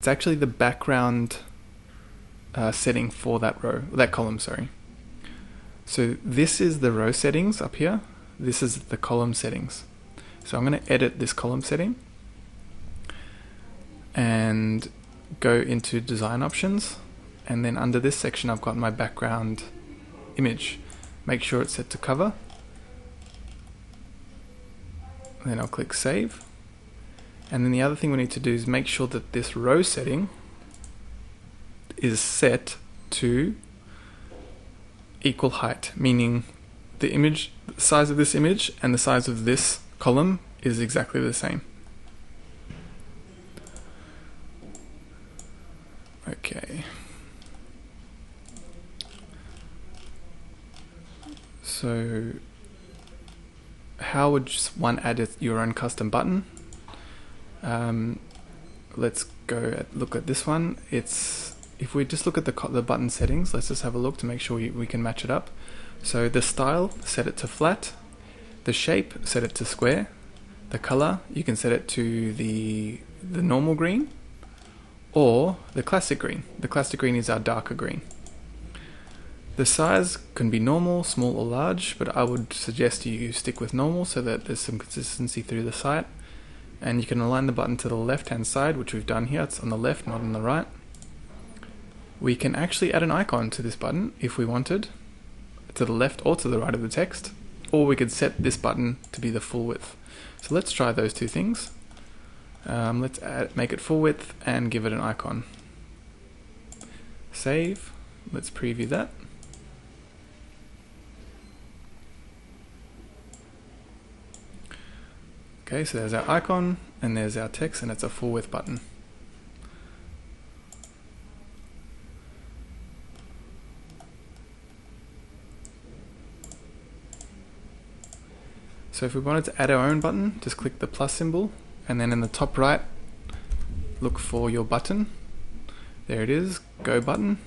It's actually the background setting for that column, sorry. So this is the row settings up here. This is the column settings. So I'm going to edit this column setting and go into design options, and then under this section I've got my background image. Make sure it's set to cover. Then I'll click save. And then the other thing we need to do is make sure that this row setting is set to equal height, meaning the size of this image and the size of this column is exactly the same. Okay. So how would one add your own custom button? Let's look at this one. If we just look at the button settings, let's just have a look to make sure we can match it up. So the style, set it to flat. The shape, set it to square. The color, you can set it to the normal green or the classic green. The classic green is our darker green. The size can be normal, small or large, but I would suggest you stick with normal so that there's some consistency through the site. And you can align the button to the left hand side, which we've done here. It's on the left, not on the right. We can actually add an icon to this button if we wanted, to the left or to the right of the text, or we could set this button to be the full width. So let's try those two things. Let's make it full width and give it an icon. Save. Let's preview that. Okay, so there's our icon and there's our text, and it's a full width button. So if we wanted to add our own button, just click the plus symbol, and then in the top right, look for your button. There it is, go button.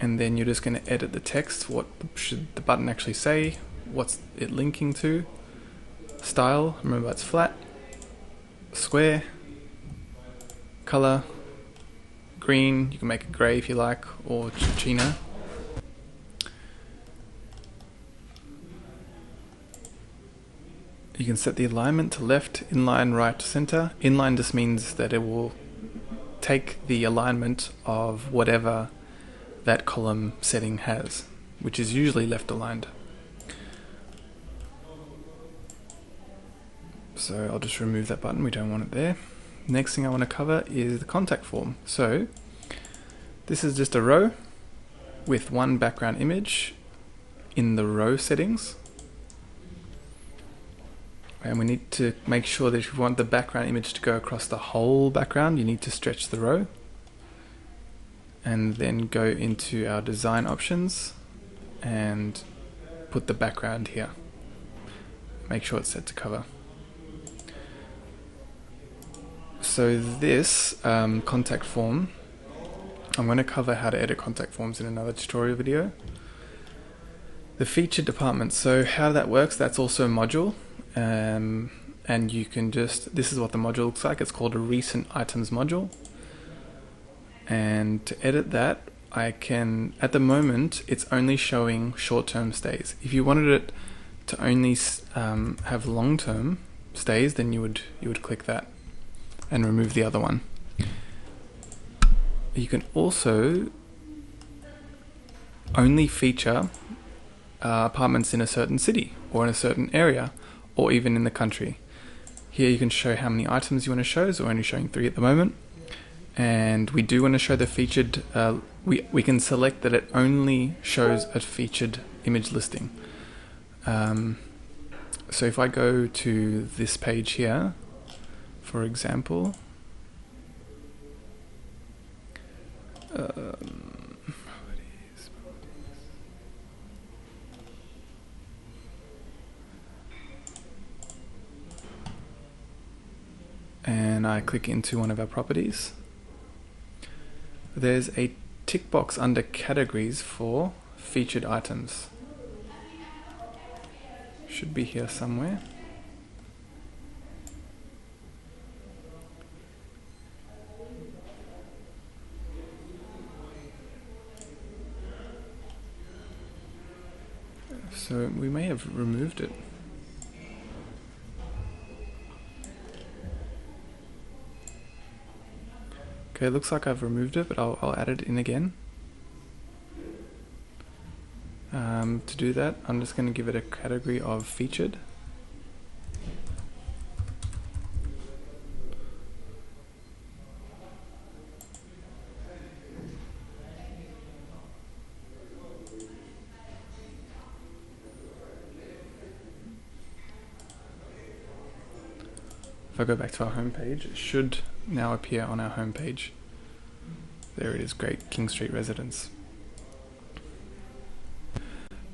And then you're just going to edit the text. What should the button actually say? What's it linking to? Style, remember it's flat. Square. Color. Green, you can make it grey if you like, or chino. You can set the alignment to left, inline, right, center. Inline just means that it will take the alignment of whatever that column setting has, which is usually left aligned. So I'll just remove that button, we don't want it there. Next thing I want to cover is the contact form. So this is just a row with one background image in the row settings. And we need to make sure that if you want the background image to go across the whole background, you need to stretch the row. And then go into our design options and put the background here. Make sure it's set to cover. So this contact form, I'm going to cover how to edit contact forms in another tutorial video. The featured department, so how that works, that's also a module. And you can just, this is what the module looks like. It's called a recent items module. And to edit that, I can, at the moment, it's only showing short-term stays. If you wanted it to only have long-term stays, then you would click that and remove the other one. You can also only feature apartments in a certain city or in a certain area, or even in the country. Here you can show how many items you want to show, so we're only showing 3 at the moment. And we do want to show the featured, we can select that it only shows a featured image listing. So if I go to this page here, for example, and I click into one of our properties, there's a tick box under categories for featured items. Should be here somewhere. So we may have removed it. Okay, it looks like I've removed it, but I'll add it in again. To do that, I'm just going to give it a category of featured. If I go back to our home page, it should now appear on our home page. There it is, Great King Street Residence.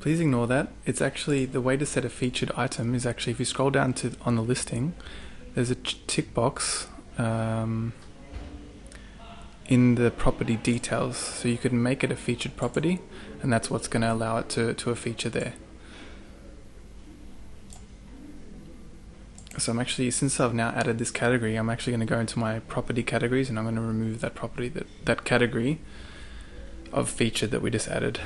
Please ignore that. It's actually, the way to set a featured item is actually, if you scroll down to on the listing, there's a tick box in the property details. So you can make it a featured property, and that's what's going to allow it to a feature there. So I'm actually, since I've now added this category, I'm actually going to go into my property categories, and I'm going to remove that property, that category of feature that we just added.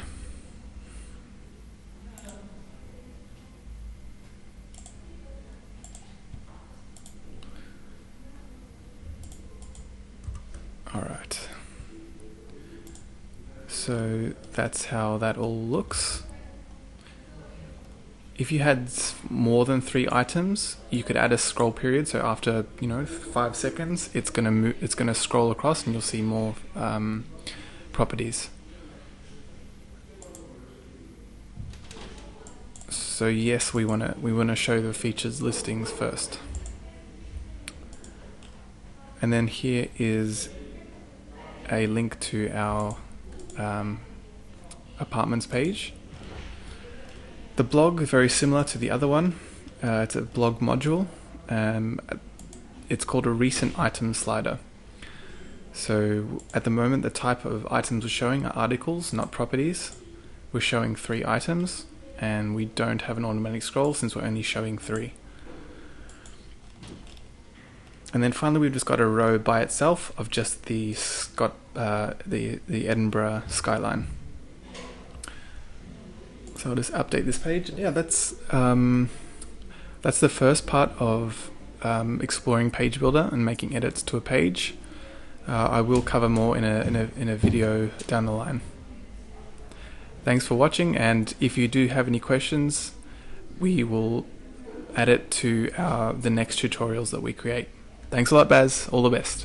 Alright. So that's how that all looks. If you had more than 3 items, you could add a scroll period. So after 5 seconds, it's gonna scroll across, and you'll see more properties. So yes, we wanna show the features listings first, and then here is a link to our apartments page. The blog is very similar to the other one. It's a blog module. It's called a recent item slider. So at the moment, the type of items we're showing are articles, not properties. We're showing 3 items, and we don't have an automatic scroll since we're only showing 3. And then finally, we've just got a row by itself of just the Edinburgh skyline. So I'll just update this page. Yeah, that's the first part of exploring Page Builder and making edits to a page. I will cover more in a video down the line. Thanks for watching, and if you do have any questions, we will add it to the next tutorials that we create. Thanks a lot, Baz. All the best.